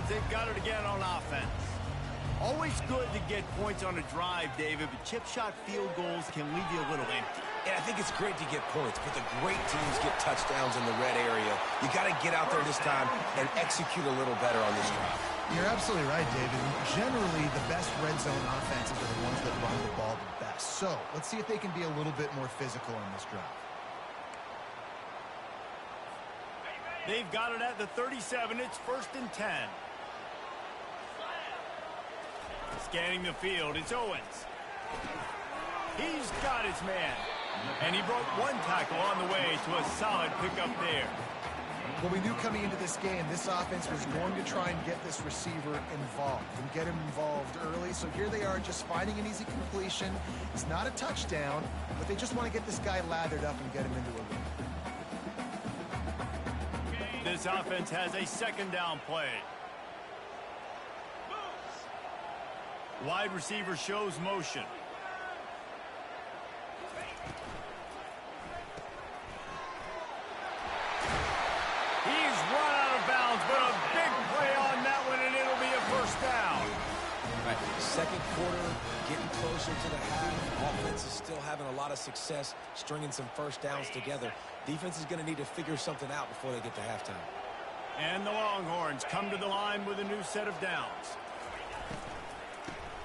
they've got it again on offense. Always good to get points on a drive, David, but chip shot field goals can leave you a little empty. Yeah, I think it's great to get points, but the great teams get touchdowns in the red area. You got to get out there this time and execute a little better on this drive. You're absolutely right, David. Generally, the best red zone offenses are the ones that run the ball the best. So let's see if they can be a little bit more physical on this drive. They've got it at the 37. It's 1st and 10. Scanning the field, it's Owens. He's got his man. And he broke one tackle on the way to a solid pickup there. Well, we knew coming into this game, this offense was going to try and get this receiver involved and get him involved early. So here they are just finding an easy completion. It's not a touchdown, but they just want to get this guy lathered up and get him into a lead. This offense has a 2nd down play. Wide receiver shows motion. He's run out of bounds, but a big play on that one, and it'll be a 1st down. Right, 2nd quarter, getting closer to the half. Offense is still having a lot of success stringing some 1st downs together. Defense is going to need to figure something out before they get to halftime. And the Longhorns come to the line with a new set of downs.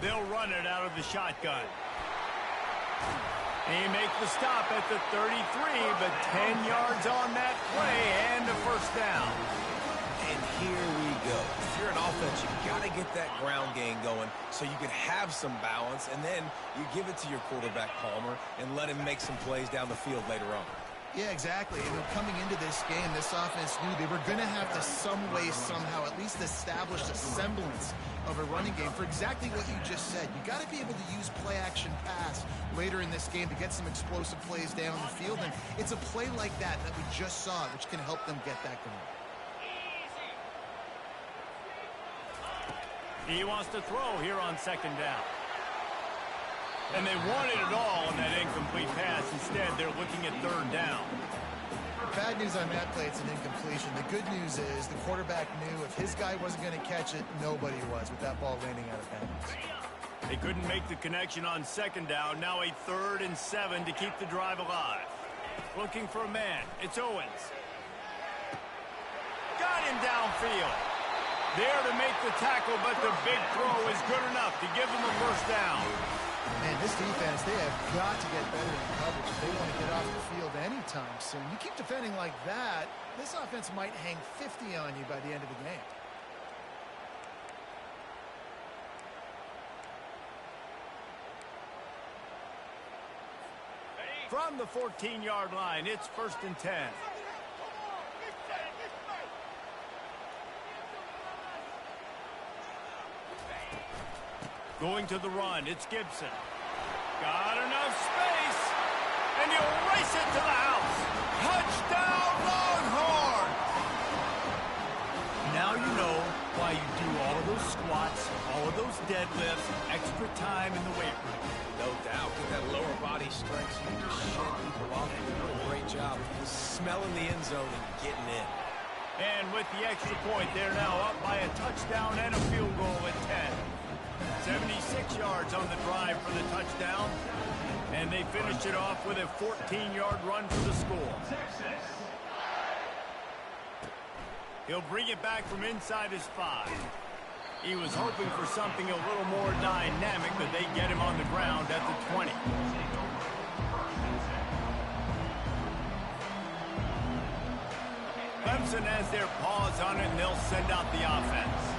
They'll run it out of the shotgun. He makes the stop at the 33, but 10 yards on that play and a 1st down. And here we go. If you're an offense, you've got to get that ground game going so you can have some balance, and then you give it to your quarterback, Palmer, and let him make some plays down the field later on. Yeah, exactly. And coming into this game, this offense knew they were going to have to some way, somehow, at least establish a semblance of a running game for exactly what you just said. You got to be able to use play-action pass later in this game to get some explosive plays down the field. And it's a play like that we just saw, which can help them get that going. He wants to throw here on 2nd down. And they wanted it all on that incomplete pass. Instead, they're looking at 3rd down. Bad news on that play, it's an incompletion. The good news is the quarterback knew if his guy wasn't going to catch it, nobody was with that ball landing out of bounds. They couldn't make the connection on 2nd down. Now a 3rd and 7 to keep the drive alive. Looking for a man. It's Owens. Got him downfield. There to make the tackle, but the big throw is good enough to give them a 1st down. Man, this defense, they have got to get better in coverage if they want to get off the field anytime soon. You keep defending like that, this offense might hang 50 on you by the end of the game. From the 14-yard line, it's 1st and 10. Going to the run, it's Gibson. Got enough space, and he'll race it to the house. Touchdown, Longhorn! Now you know why you do all of those squats, all of those deadlifts, extra time in the weight room. No doubt. Get that lower body strength so you can just shed people off. You're doing a great job smelling the end zone and getting in. And with the extra point, they're now up by a touchdown and a field goal at 10. 76 yards on the drive for the touchdown. And they finished it off with a 14-yard run for the score. He'll bring it back from inside his 5. He was hoping for something a little more dynamic, but they get him on the ground at the 20. Clemson has their paws on it, and they'll send out the offense.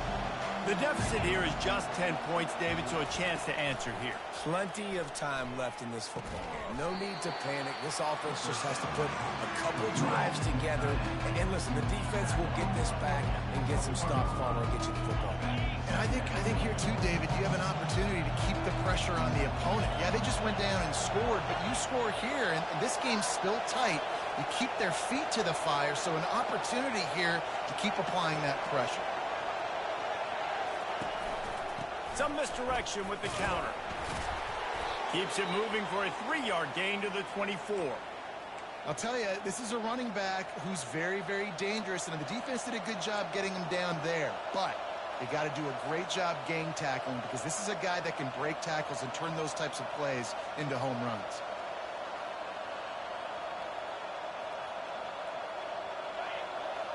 The deficit here is just 10 points, David, so a chance to answer here. Plenty of time left in this football game. No need to panic. This offense just has to put a couple drives together. And listen, the defense will get this back and get some stops, Palmer, and get you the football back. And I think here too, David, you have an opportunity to keep the pressure on the opponent. Yeah, they just went down and scored, but you score here, and this game's still tight. You keep their feet to the fire, so an opportunity here to keep applying that pressure. Some misdirection with the counter. Keeps it moving for a 3-yard gain to the 24. I'll tell you, this is a running back who's very, very dangerous, and the defense did a good job getting him down there. But They got to do a great job gang tackling because this is a guy that can break tackles and turn those types of plays into home runs.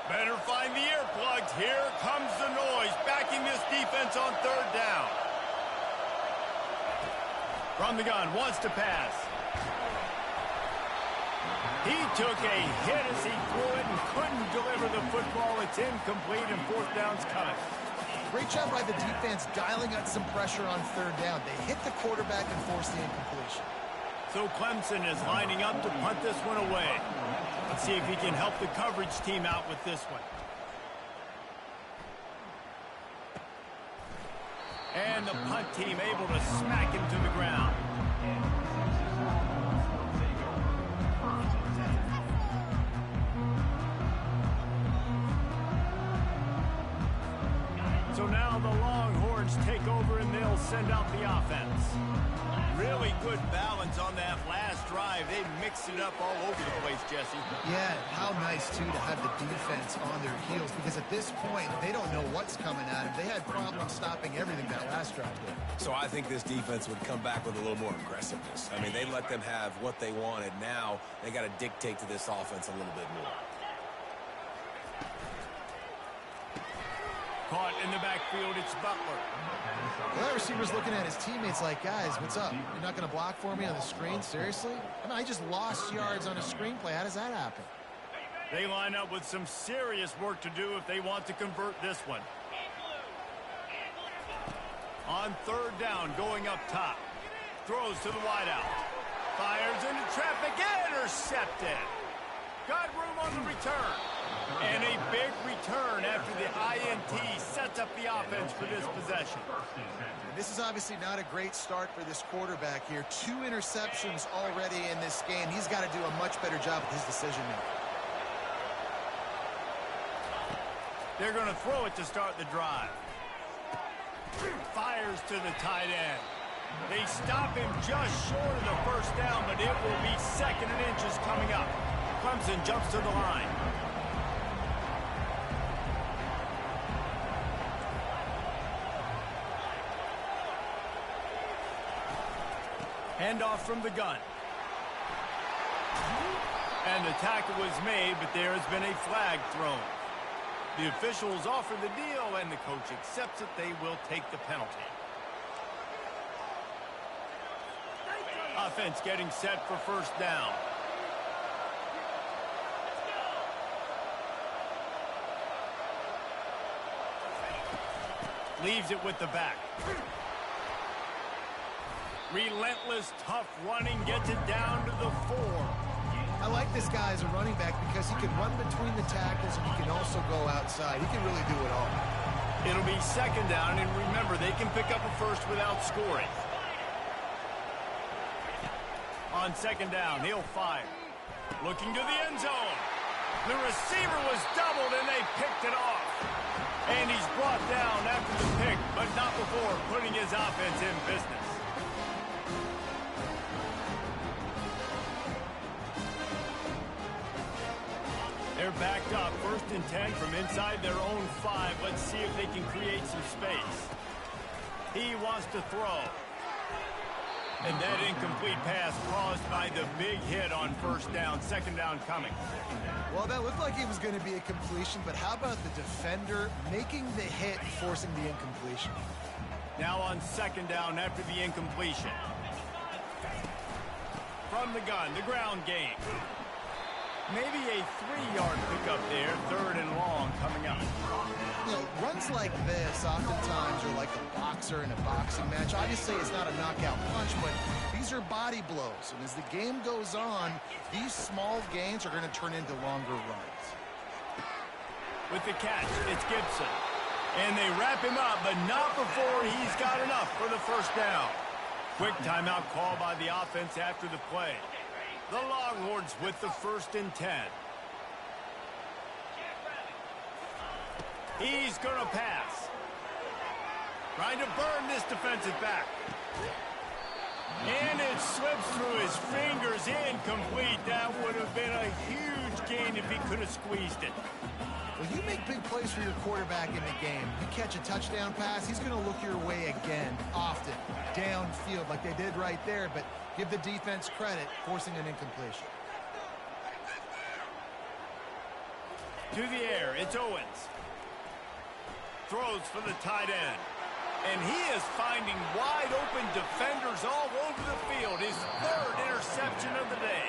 Better find the earplugs. Here comes the noise, backing this defense on third down. From the gun, wants to pass. He took a hit as he threw it and couldn't deliver the football. It's incomplete and fourth down's coming. Great job by the defense dialing up some pressure on third down. They hit the quarterback and forced the incompletion. So Clemson is lining up to punt this one away. Let's see if he can help the coverage team out with this one. And the punt team able to smack him to the ground. So now the Longhorns take over and they'll send out the offense. Really good balance on that last drive. They mixed it up all over the place, Jesse. Yeah, how nice, too, to have the defense on their heels because at this point, they don't know what's coming at them. They had problems stopping everything that last drive did. So I think this defense would come back with a little more aggressiveness. I mean, they let them have what they wanted. Now they got to dictate to this offense a little bit more. Caught in the backfield, it's Butler. Well, that receiver's looking at his teammates like, guys, what's up? You're not going to block for me on the screen? Seriously? I mean, I just lost yards on a screenplay. How does that happen? They line up with some serious work to do if they want to convert this one. On third down, going up top. Throws to the wideout. Fires into traffic. Intercepted. Got room on the return. And a big return after the INT sets up the offense for this possession. And this is obviously not a great start for this quarterback here. 2 interceptions already in this game. He's got to do a much better job with his decision-making. They're going to throw it to start the drive. Fires to the tight end. They stop him just short of the first down, but it will be second and inches coming up. Clemson jumps to the line. Handoff from the gun. And the tackle was made, but there has been a flag thrown. The officials offer the deal, and the coach accepts it. They will take the penalty. Offense getting set for first down. Leaves it with the back. Relentless, tough running, gets it down to the 4. I like this guy as a running back because he can run between the tackles and he can also go outside. He can really do it all. It'll be second down, and remember, they can pick up a first without scoring. On second down, he'll fire. Looking to the end zone. The receiver was doubled, and they picked it off. And he's brought down after the pick, but not before putting his offense in business. They're backed up, 1st and 10 from inside their own 5. Let's see if they can create some space. He wants to throw. And that incomplete pass caused by the big hit on first down. Second down coming. Well, that looked like it was going to be a completion, but how about the defender making the hit, forcing the incompletion? Now on second down after the incompletion. From the gun, the ground game. Maybe a 3-yard pickup there, 3rd and long coming up. You know, runs like this oftentimes are like a boxer in a boxing match. Obviously, it's not a knockout punch, but these are body blows. And as the game goes on, these small gains are going to turn into longer runs. With the catch, it's Gibson. And they wrap him up, but not before he's got enough for the first down. Quick timeout call by the offense after the play. The Longhorns with the 1st and 10. He's going to pass. Trying to burn this defensive back. And it slips through his fingers, incomplete. That would have been a huge gain if he could have squeezed it. Well, you make big plays for your quarterback in the game. You catch a touchdown pass, he's going to look your way again, often, downfield like they did right there, but give the defense credit, forcing an incompletion. To the air, it's Owens. Throws for the tight end. And he is finding wide-open defenders all over the field. His third interception of the day.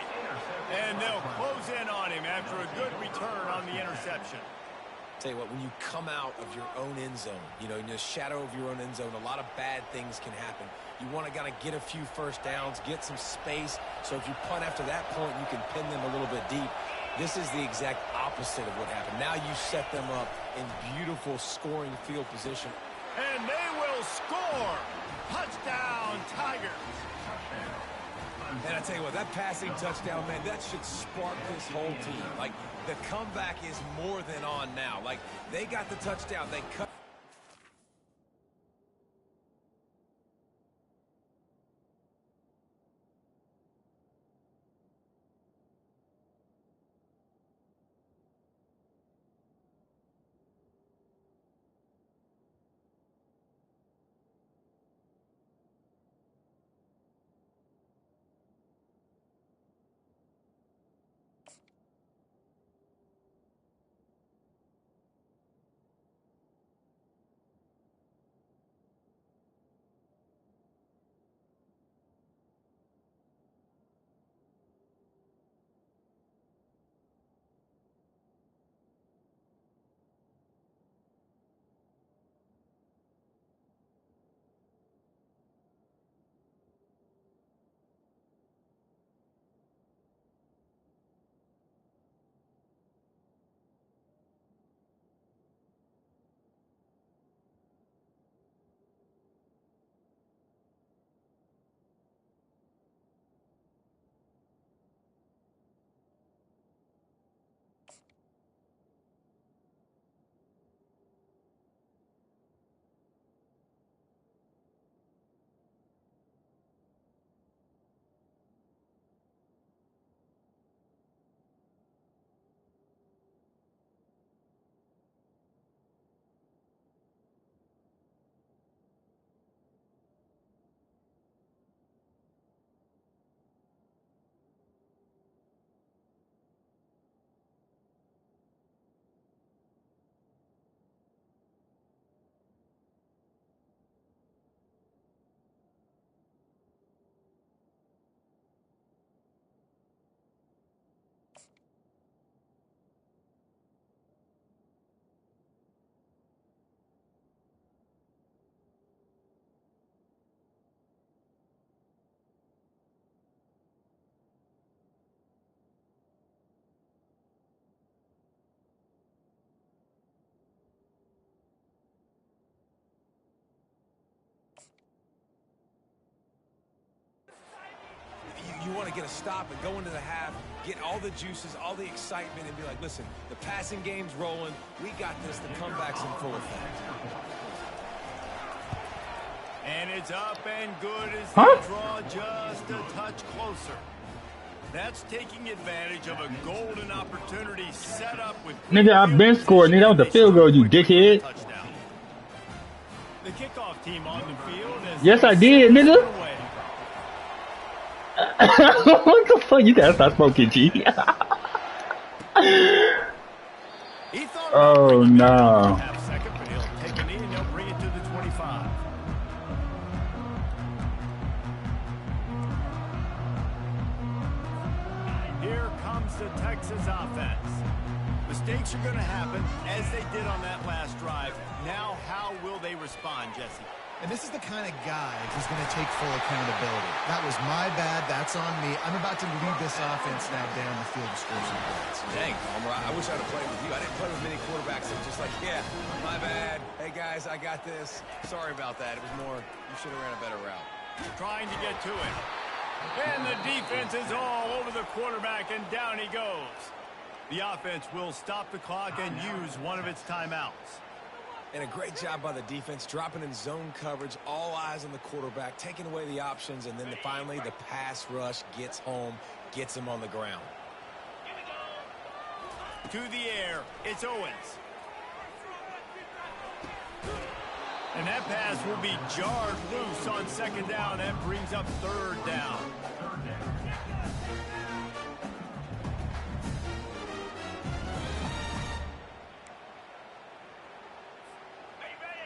And they'll close in on him after a good return on the interception. Tell you what, when you come out of your own end zone, you know, in the shadow of your own end zone, a lot of bad things can happen. You want to kind of get a few first downs, get some space, so if you punt after that point, you can pin them a little bit deep. This is the exact opposite of what happened. Now you set them up in beautiful scoring field position. And they will score! Touchdown, Tigers! And I tell you what, that passing touchdown, man, that should spark this whole team. Like, the comeback is more than on now. Like, they got the touchdown. They cut. You want to get a stop and go into the half, get all the juices, all the excitement, and be like, listen, the passing game's rolling. We got this. The comeback's in full effect. And it's up and good as they draw just a touch closer. That's taking advantage of a golden opportunity set up with... Nigga, I've been scored. Nigga, that was the field goal, you dickhead. The kickoff team on the field. Yes, I did, nigga. What the fuck? You gotta stop smoking, G. Oh, no. Half-second, but he'll take a knee and he'll bring it to the 25. Here comes the Texas offense. Mistakes are going to happen, as they did on that last drive. Now, how will they respond, Jesse? And this is the kind of guy who's going to take full accountability. That was my bad. That's on me. I'm about to lead this offense now down the field to score some points. Dang, Palmer, I wish I'd have played with you. I didn't play with many quarterbacks that were just like, yeah, my bad. Hey, guys, I got this. Sorry about that. It was more, you should have ran a better route. Trying to get to it. And the defense is all over the quarterback, and down he goes. The offense will stop the clock and use one of its timeouts. And a great job by the defense, dropping in zone coverage, all eyes on the quarterback, taking away the options, and then finally the pass rush gets home, gets him on the ground. To the air, it's Owens. And that pass will be jarred loose on second down. That brings up third down.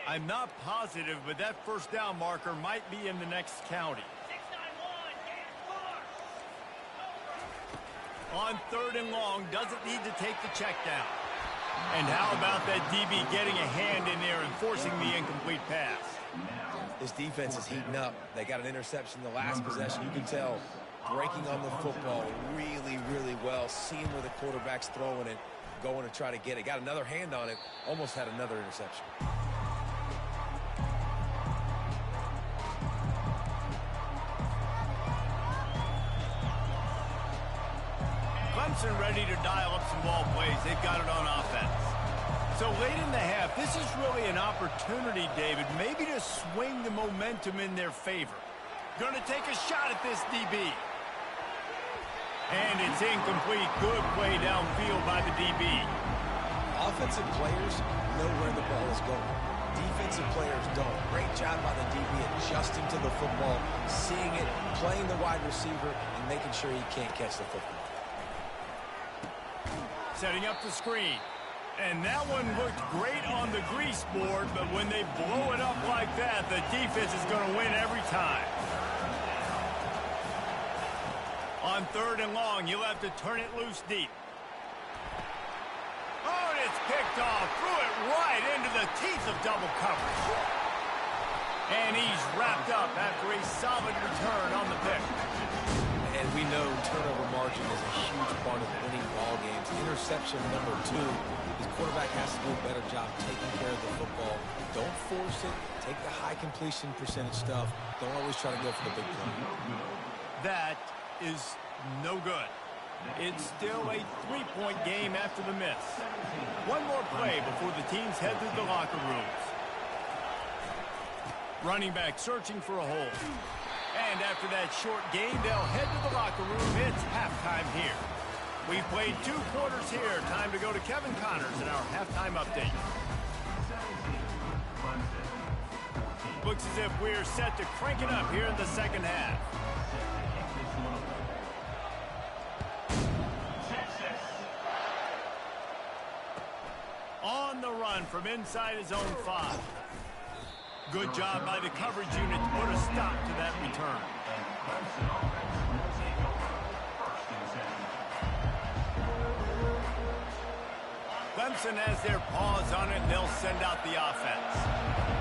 I'm not positive, but that first down marker might be in the next county. On third and long, doesn't need to take the check down. And how about that DB getting a hand in there and forcing the incomplete pass? This defense is heating up. They got an interception the last possession. You can tell breaking on the football really, really well, seeing where the quarterback's throwing it, going to try to get it. Got another hand on it, almost had another interception. Clemson ready to dial up some ball plays. They've got it on offense. So late in the half, this is really an opportunity, David, maybe to swing the momentum in their favor. Going to take a shot at this DB. And it's incomplete. Good play downfield by the DB. Offensive players know where the ball is going. Defensive players don't. Great job by the DB adjusting to the football, seeing it, playing the wide receiver, and making sure he can't catch the football. Setting up the screen. And that one looked great on the grease board, but when they blow it up like that, the defense is going to win every time. On third and long, you'll have to turn it loose deep. Oh, and it's picked off. Threw it right into the teeth of double coverage. And he's wrapped up after a solid return on the pick. And we know turnover margin is a huge part of winning ball games. Interception number 2. His quarterback has to do a better job taking care of the football. Don't force it. Take the high completion percentage stuff. Don't always try to go for the big play. That is no good. It's still a 3-point game after the miss. One more play before the teams head to the locker rooms. Running back searching for a hole. And after that short game, they'll head to the locker room. It's halftime here. We've played 2 quarters here. Time to go to Kevin Connors in our halftime update. Looks as if we're set to crank it up here in the second half. On the run from inside his own 5. Good job by the coverage unit to put a stop to that return. Clemson has their paws on it, and they'll send out the offense.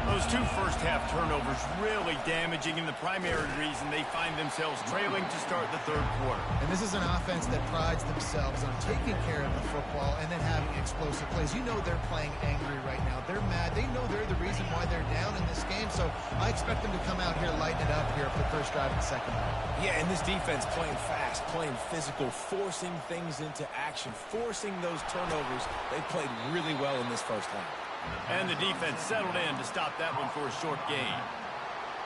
Those 2 first-half turnovers really damaging, and the primary reason they find themselves trailing to start the third quarter. And this is an offense that prides themselves on taking care of the football and then having explosive plays. You know they're playing angry right now. They're mad. They know they're the reason why they're down in this game, so I expect them to come out here, lighten it up here for the first drive of the second half. Yeah, and this defense playing fast, playing physical, forcing things into action, forcing those turnovers. They played really well in this first half. And the defense settled in to stop that one for a short gain.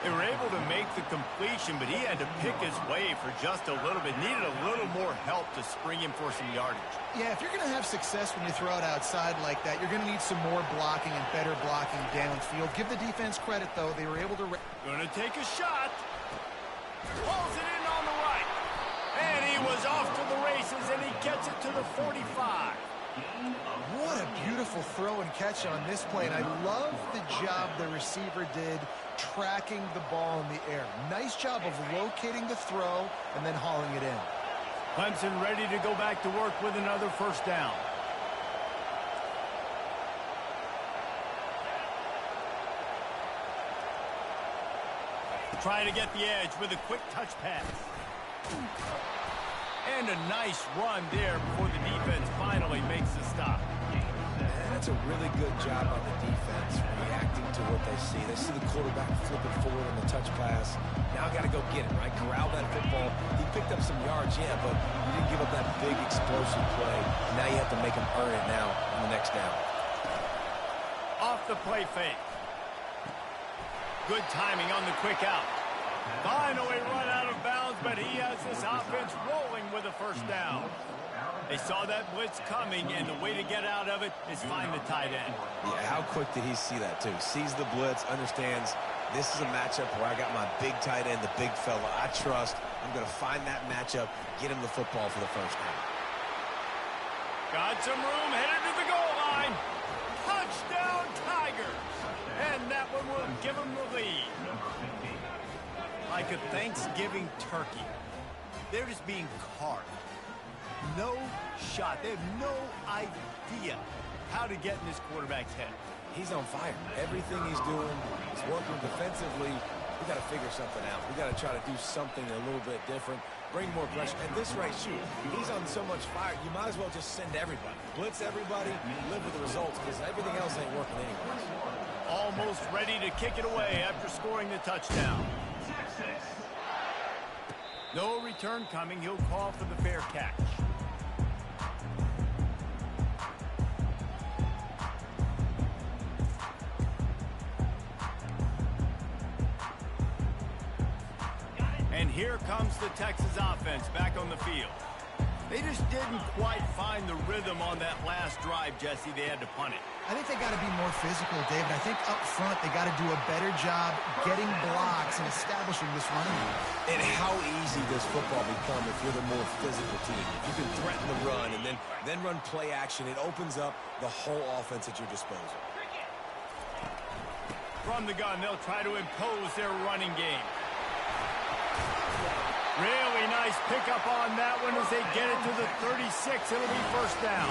They were able to make the completion, but he had to pick his way for just a little bit. Needed a little more help to spring him for some yardage. Yeah, if you're going to have success when you throw it outside like that, you're going to need some more blocking and better blocking downfield. Give the defense credit, though. They were able to... Going to take a shot. Pulls it in on the right. And he was off to the races, and he gets it to the 45. What a beautiful throw and catch on this play, and I love the job the receiver did tracking the ball in the air. Nice job of locating the throw and then hauling it in. Clemson ready to go back to work with another first down. Trying to get the edge with a quick touch pass. And a nice run there before the defense finally makes the stop. And that's a really good job by the defense, reacting to what they see. They see the quarterback flipping forward on the touch pass. Now got to go get it, right? Corral that football. He picked up some yards, yeah, but you didn't give up that big explosive play. Now you have to make him earn it now on the next down. Off the play fake. Good timing on the quick out. Finally run out of bounds, but he has this offense rolling with a first down. They saw that blitz coming, and the way to get out of it is find the tight end. Yeah, how quick did he see that, too? Sees the blitz, understands this is a matchup where I got my big tight end, the big fella I trust. I'm going to find that matchup, get him the football for the first down. Got some room, headed to the goal line. Touchdown, Tigers. And that one will give them the lead. Like a Thanksgiving turkey. They're just being carved. No shot. They have no idea how to get in this quarterback's head. He's on fire. Everything he's doing is working defensively. We got to figure something out. We got to try to do something a little bit different. Bring more pressure. At this rate, shoot, he's on so much fire, you might as well just send everybody. Blitz everybody, live with the results, because everything else ain't working anyways. Almost ready to kick it away after scoring the touchdown. No return coming. He'll call for the fair catch. And here comes the Texas offense back on the field. They just didn't quite find the rhythm on that last drive, Jesse. They had to punt it. I think they got to be more physical, David. I think up front they got to do a better job getting blocks and establishing this run. And how easy does football become if you're the more physical team? If you can threaten the run and then run play action, it opens up the whole offense at your disposal. From the gun, they'll try to impose their running game. Really nice pickup on that one as they get it to the 36. It'll be first down.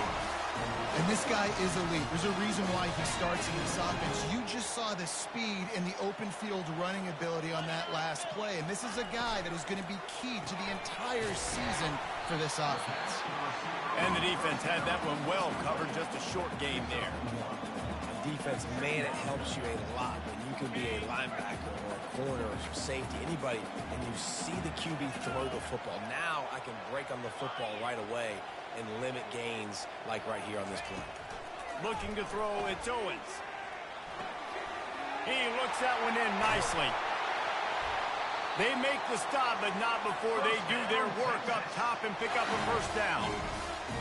And this guy is elite. There's a reason why he starts in this offense. You just saw the speed and the open field running ability on that last play. And this is a guy that is going to be key to the entire season for this offense. And the defense had that one well covered. Just a short game there. Defense, man, it helps you a lot when you can be a linebacker or a corner or safety, anybody, and you see the QB throw the football. Now I can break on the football right away and limit gains like right here on this play. Looking to throw, it's Owens. He looks that one in nicely. They make the stop, but not before they do their work up top and pick up a first down.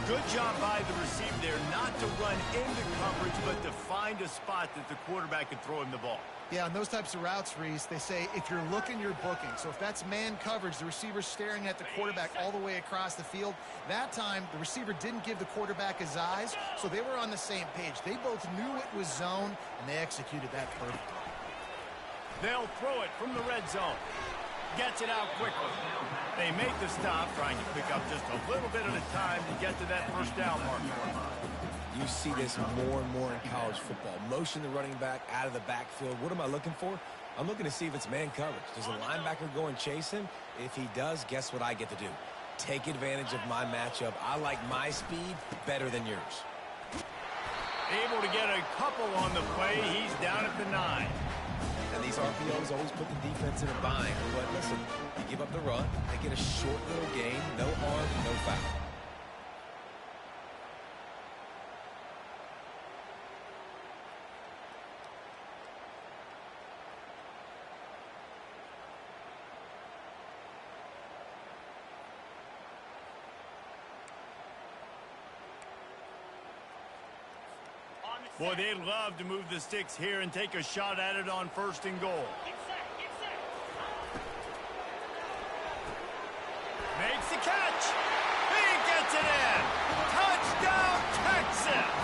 Good job by the receiver there, not to run into coverage, but to find a spot that the quarterback can throw him the ball. Yeah, on those types of routes, Reese, they say if you're looking, you're booking. So if that's man coverage, the receiver's staring at the quarterback all the way across the field. That time, the receiver didn't give the quarterback his eyes, so they were on the same page. They both knew it was zone, and they executed that perfectly. They'll throw it from the red zone. Gets it out quickly. They make the stop, trying to pick up just a little bit at a time to get to that first down marker. You see this more and more in college football. Motion the running back out of the backfield. What am I looking for? I'm looking to see if it's man coverage. Does the linebacker go and chase him? If he does, guess what I get to do? Take advantage of my matchup. I like my speed better than yours. Able to get a couple on the play. He's down at the 9. And these RPOs always put the defense in a bind. But listen, you give up the run, they get a short little gain, no harm, no foul. Boy, they'd love to move the sticks here and take a shot at it on first and goal. Makes the catch. He gets it in. Touchdown, Texas.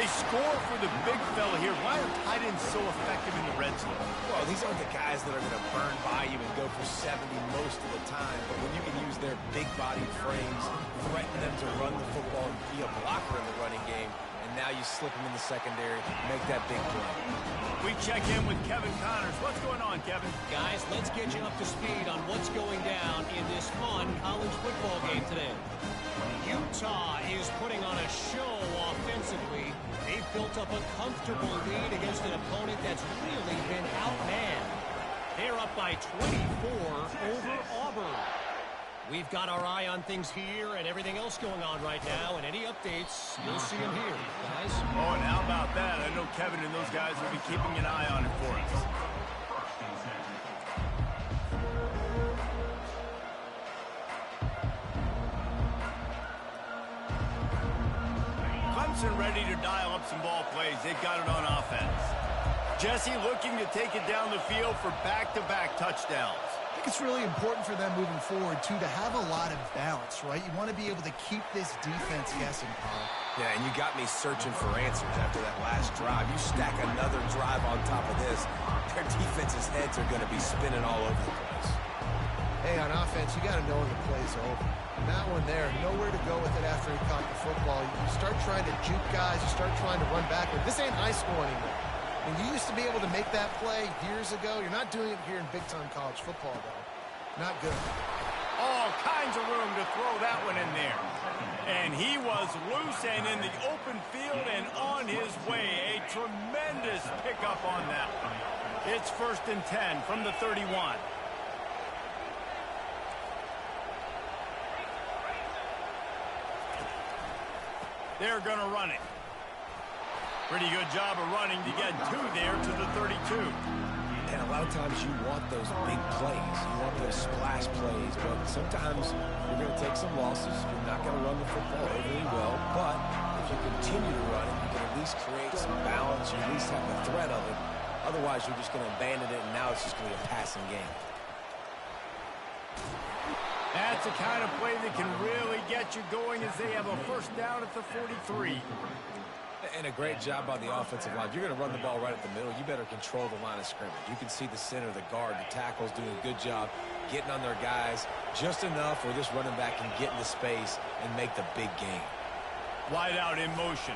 They score for the big fella here. Why are tight ends so effective in the red zone? Well, these aren't the guys that are going to burn by you and go for 70 most of the time. But when you can use their big-bodied frames, threaten them to run the football and be a blocker in the running game, and now you slip them in the secondary, make that big play. We check in with Kevin Connors. What's going on, Kevin? Guys, let's get you up to speed on what's going down in this fun college football game today. Utah is putting on a show offensively. They've built up a comfortable lead against an opponent that's really been outmanned. They're up by 24 over Auburn. We've got our eye on things here and everything else going on right now, and any updates, you'll see them here, guys. Oh, and how about that? I know Kevin and those guys will be keeping an eye on it for us. Clemson ready to dial up some ball plays. They've got it on offense. Jesse looking to take it down the field for back-to-back touchdowns. I think it's really important for them moving forward, too, to have a lot of balance, right? You want to be able to keep this defense guessing, Paul. Yeah, and you got me searching for answers after that last drive. You stack another drive on top of this, their defense's heads are going to be spinning all over the place. Hey, on offense, you got to know when the play's over. And that one there, nowhere to go with it after he caught the football. You start trying to juke guys. You start trying to run backward. This ain't high school anymore. When you used to be able to make that play years ago, you're not doing it here in big-time college football, though. Not good. All kinds of room to throw that one in there. And he was loose and in the open field and on his way. A tremendous pickup on that one. It's 1st and 10 from the 31. They're going to run it. Pretty good job of running to get 2 there to the 32. And a lot of times you want those big plays. You want those splash plays. But sometimes you're going to take some losses. You're not going to run the football overly well. But if you continue to run it, you can at least create some balance. You at least have the threat of it. Otherwise, you're just going to abandon it, and now it's just going to be a passing game. That's the kind of play that can really get you going as they have a 1st down at the 43. And a great job by the offensive line. If you're going to run the ball right at the middle, you better control the line of scrimmage. You can see the center, the guard, the tackles doing a good job getting on their guys just enough where this running back can get into space and make the big game. Wide out in motion.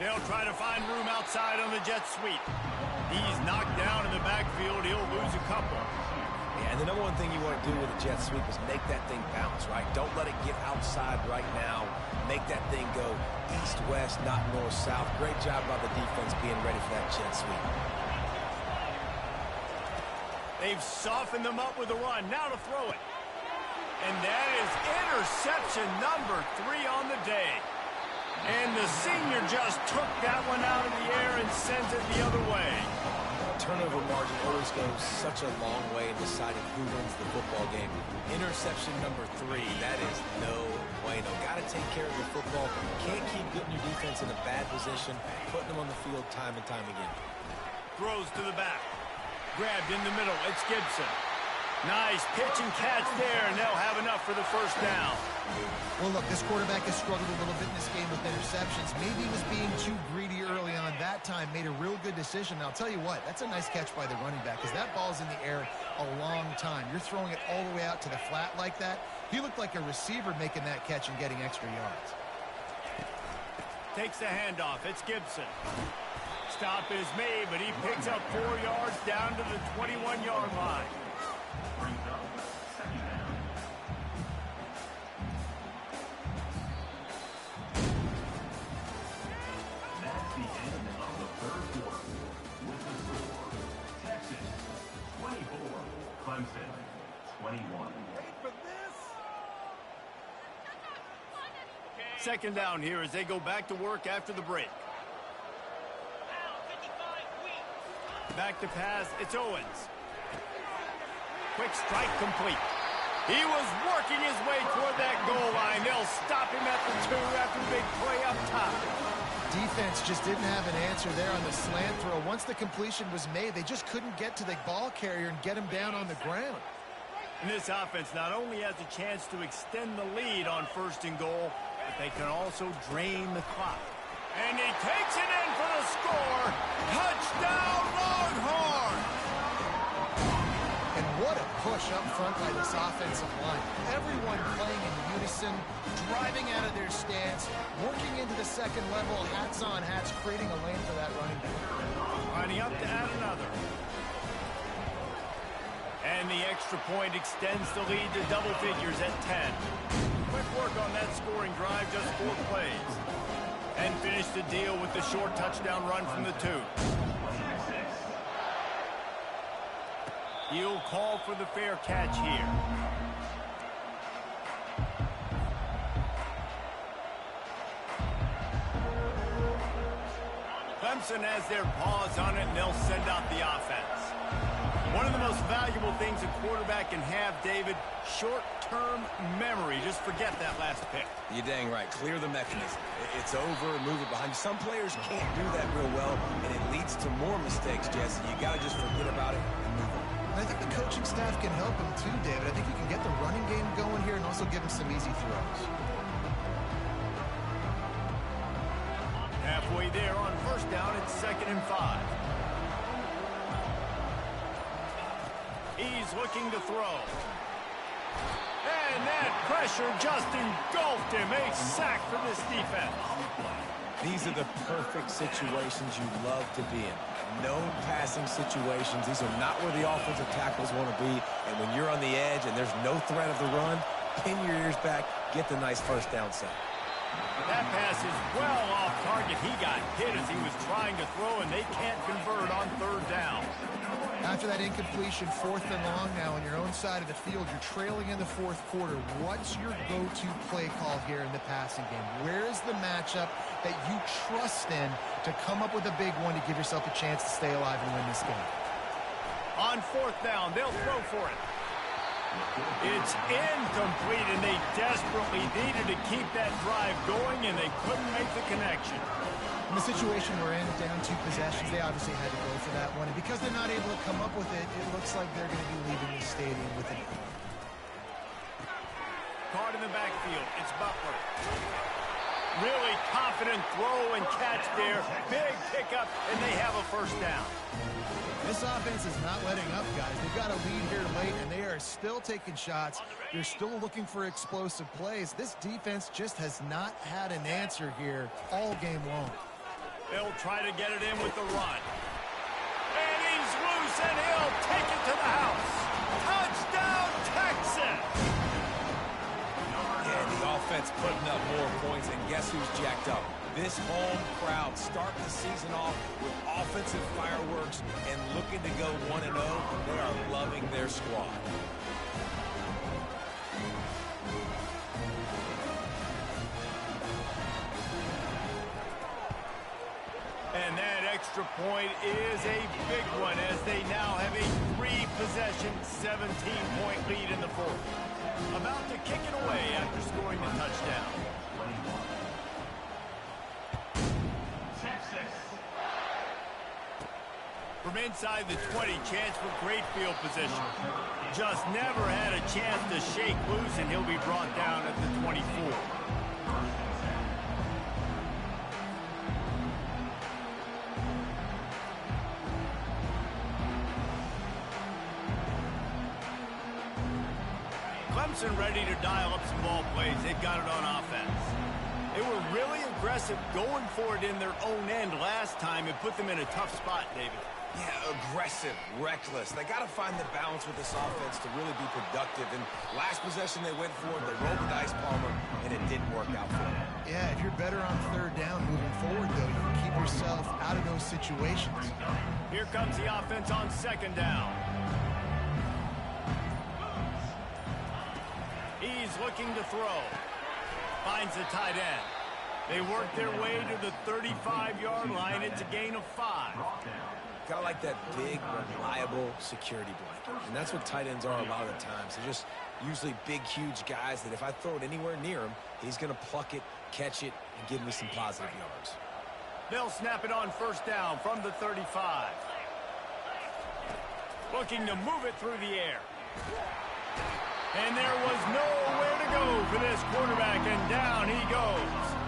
They'll try to find room outside on the jet sweep. He's knocked down in the backfield. He'll lose a couple. Yeah, and the number one thing you want to do with a jet sweep is make that thing bounce, right? Don't let it get outside right now. Make that thing go east-west, not north-south. Great job by the defense being ready for that jet sweep. They've softened them up with a run. Now to throw it. And that is interception number 3 on the day. And the senior just took that one out of the air and sends it the other way. Turnover margin always goes such a long way in deciding who wins the football game. Interception number 3, that is no bueno. Got to take care of the football. Can't keep getting your defense in a bad position, putting them on the field time and time again. Throws to the back. Grabbed in the middle. It's Gibson. Nice pitch and catch there, and they'll have enough for the 1st down. Well, look, this quarterback has struggled a little bit in this game with interceptions. Maybe he was being too greedy early on. That time made a real good decision. Now, I'll tell you what, that's a nice catch by the running back because that ball's in the air a long time. You're throwing it all the way out to the flat like that. He looked like a receiver making that catch and getting extra yards. Takes the handoff. It's Gibson. Stop is made, but he picks up 4 yards down to the 21-yard line. That's the end of the 3rd quarter. With the score, Texas 24, Clemson 21. Second down here as they go back to work after the break. Back to pass, it's Owens. Quick strike complete. He was working his way toward that goal line. They'll stop him at the 2 after the big play up top. Defense just didn't have an answer there on the slant throw. Once the completion was made, they just couldn't get to the ball carrier and get him down on the ground. And this offense not only has a chance to extend the lead on 1st and goal, but they can also drain the clock. And he takes it in for the score. Touchdown, Longhorns! And what a push up front by this offensive line. Everyone playing in unison, driving out of their stance, working into the second level, hats on hats, creating a lane for that running back. Lining up to add another. And the extra point extends the lead to double figures at 10. Quick work on that scoring drive, just 4 plays. And finish the deal with the short touchdown run from the 2. He'll call for the fair catch here. Clemson has their paws on it, and they'll send out the offense. One of the most valuable things a quarterback can have, David, short-term memory. Just forget that last pick. You're dang right. Clear the mechanism. It's over, move it behind you. Some players can't do that real well, and it leads to more mistakes, Jesse. You got to just forget about it and move on. And I think the coaching staff can help him too, David. I think you can get the running game going here and also give him some easy throws. Halfway there on first down, it's 2nd and 5. He's looking to throw. And that pressure just engulfed him. A sack for this defense. These are the perfect situations you love to be in. No passing situations. These are not where the offensive tackles want to be. And when you're on the edge and there's no threat of the run, pin your ears back, get the nice first down sack. That pass is well off target. He got hit as he was trying to throw, and they can't convert on 3rd down. After that incompletion, 4th and long now on your own side of the field, you're trailing in the 4th quarter. What's your go-to play call here in the passing game? Where's the matchup that you trust in to come up with a big one to give yourself a chance to stay alive and win this game? On 4th down, they'll throw for it. It's incomplete, and they desperately needed to keep that drive going, and they couldn't make the connection. In the situation we're in, down 2 possessions, they obviously had to go for that one. And because they're not able to come up with it, it looks like they're going to be leaving the stadium with it. Caught in the backfield, it's Butler. Really confident throw and catch there. Big pickup, and they have a first down. This offense is not letting up, guys. They've got a lead here late, and they are still taking shots. They're still looking for explosive plays. This defense just has not had an answer here all game long. They'll try to get it in with the run. And he's loose, and he'll take it to the house. Touchdown, Texas! Yeah, the offense putting up more points, and guess who's jacked up? This home crowd starting the season off with offensive fireworks and looking to go 1-0. They are loving their squad. And that extra point is a big one as they now have a 3-possession, 17-point lead in the 4th. About to kick it away after scoring the touchdown. From inside the 20, chance for great field position. Just never had a chance to shake loose, and he'll be brought down at the 24. Clemson ready to dial up some ball plays. They've got it on offense. They were really aggressive going for it in their own end last time. It put them in a tough spot, David. Yeah, aggressive, reckless. They got to find the balance with this offense to really be productive. And last possession they went for it, they rolled the dice, Palmer, and it didn't work out for them. Yeah, if you're better on 3rd down moving forward, though, you can keep yourself out of those situations. Here comes the offense on 2nd down. He's looking to throw. Finds the tight end. They work their way to the 35-yard line. It's a gain of 5. Kind of like that big, reliable security blanket. And that's what tight ends are a lot of the times. They're just usually big, huge guys that if I throw it anywhere near him, he's going to pluck it, catch it, and give me some positive yards. They'll snap it on 1st down from the 35. Looking to move it through the air. And there was nowhere to go for this quarterback, and down he goes.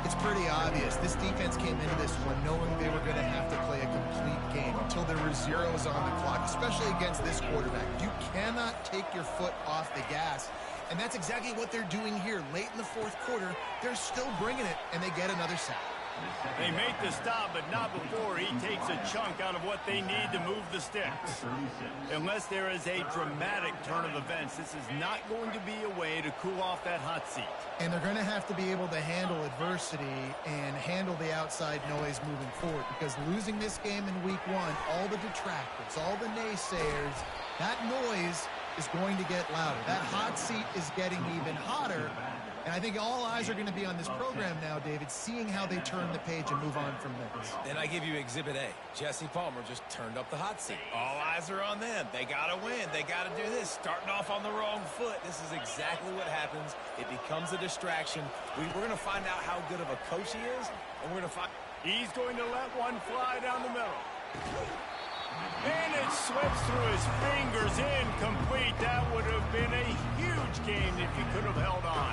It's pretty obvious. This defense came into this one knowing they were going to have to play a complete game until there were zeros on the clock, especially against this quarterback. You cannot take your foot off the gas, and that's exactly what they're doing here. Late in the 4th quarter, they're still bringing it, and they get another sack. They make the stop, but not before he takes a chunk out of what they need to move the sticks. Unless there is a dramatic turn of events, this is not going to be a way to cool off that hot seat. And they're going to have to be able to handle adversity and handle the outside noise moving forward, because losing this game in week 1, all the detractors, all the naysayers, that noise is going to get louder. That hot seat is getting even hotter And I think all eyes are going to be on this program now, David, seeing how they turn the page and move on from this. And I give you Exhibit A. Jesse Palmer just turned up the hot seat. All eyes are on them. They got to win. They got to do this. Starting off on the wrong foot. This is exactly what happens. It becomes a distraction. We're going to find out how good of a coach he is, and we're going to find... He's going to let one fly down the middle. And it slips through his fingers, incomplete. That would have been a huge game if he could have held on.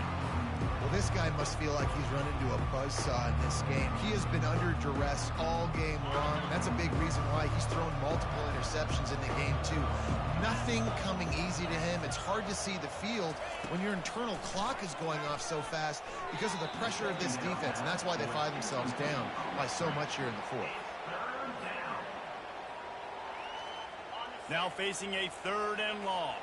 Well, this guy must feel like he's run into a buzzsaw in this game. He has been under duress all game long, and that's a big reason why he's thrown multiple interceptions in the game, too. Nothing coming easy to him. It's hard to see the field when your internal clock is going off so fast because of the pressure of this defense, and that's why they find themselves down by so much here in the fourth. Now facing a 3rd and long.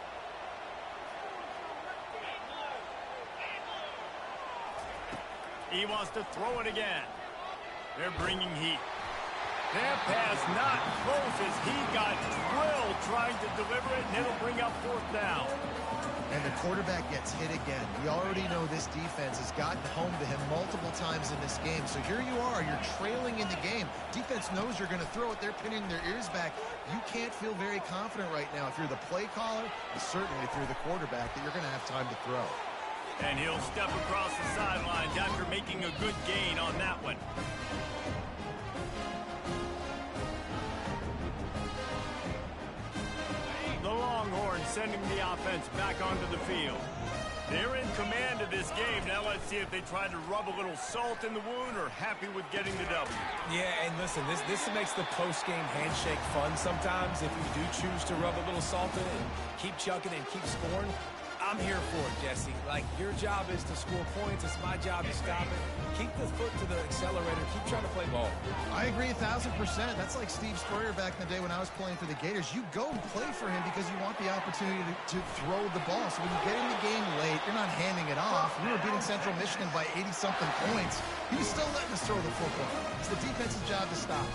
He wants to throw it again. They're bringing heat. That pass not close as he got drilled trying to deliver it, and it'll bring up 4th down. And the quarterback gets hit again. We already know this defense has gotten home to him multiple times in this game. So here you are, you're trailing in the game. Defense knows you're going to throw it. They're pinning their ears back. You can't feel very confident right now if you're the play caller, and certainly if you're the quarterback, that you're going to have time to throw. And he'll step across the sidelines after making a good gain on that one. The Longhorns sending the offense back onto the field. They're in command of this game. Now let's see if they try to rub a little salt in the wound or happy with getting the W. Yeah, and listen, this makes the post-game handshake fun sometimes. If you do choose to rub a little salt in it and keep chucking and keep scoring, I'm here for it, Jesse. Like, your job is to score points. It's my job to stop it. Keep the foot to the accelerator. Keep trying to play ball. I agree 1,000%. That's like Steve Spurrier back in the day when I was playing for the Gators. You go and play for him because you want the opportunity to throw the ball. So when you get in the game late, you're not handing it off. We were beating Central Michigan by 80-something points. He was still letting us throw the football. It's the defense's job to stop.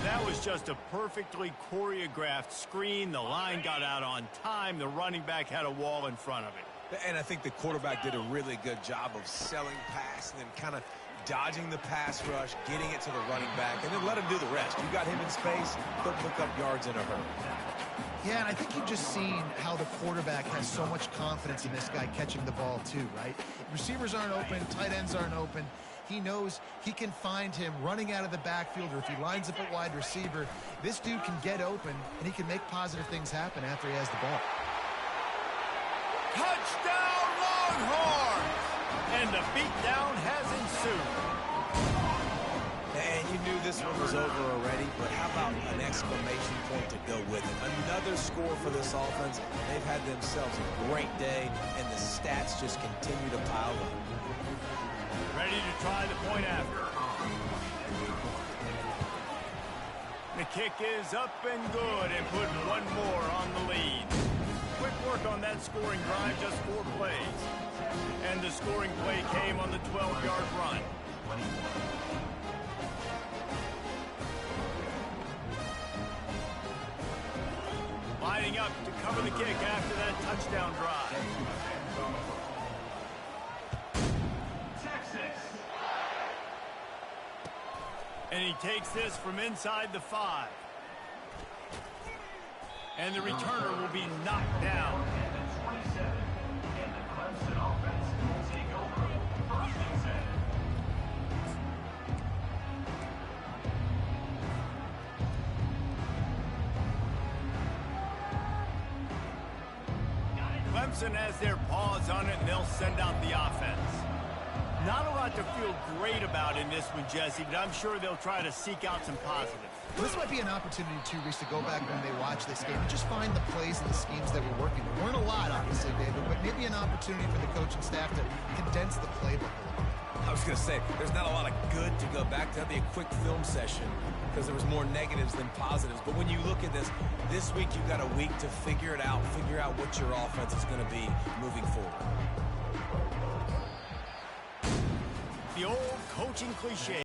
That was just a perfectly choreographed screen. The line got out on time. The running back had a wall in front of it. And I think the quarterback did a really good job of selling pass and then kind of dodging the pass rush, getting it to the running back, and then let him do the rest. You got him in space, he'll pick up yards in a hurry. Yeah, and I think you've just seen how the quarterback has so much confidence in this guy catching the ball too, right? Receivers aren't open, tight ends aren't open. He knows he can find him running out of the backfield, or if he lines up at wide receiver, this dude can get open, and he can make positive things happen after he has the ball. Touchdown, Longhorns! And the beatdown has ensued. And you knew this one was over already, but how about an exclamation point to go with it? Another score for this offense. They've had themselves a great day, and the stats just continue to pile up. Ready to try the point after. The kick is up and good, and put one more on the lead. Quick work on that scoring drive, just 4 plays. And the scoring play came on the 12-yard run. Lining up to cover the kick after that touchdown drive. And he takes this from inside the 5. And the returner will be knocked down. And the 27, and the Clemson offense will take over 1st and 10. Clemson has their paws on it, and they'll send out the offense. Not a lot to feel great about in this one, Jesse, but I'm sure they'll try to seek out some positives. Well, this might be an opportunity, too, Reese, to go back when they watch this game and just find the plays and the schemes that were working. There weren't a lot, obviously, David, but maybe an opportunity for the coaching staff to condense the playbook a little bit. I was going to say, there's not a lot of good to go back to. That'd be a quick film session because there was more negatives than positives. But when you look at this week you've got a week to figure it out, figure out what your offense is going to be moving forward. The old coaching cliche.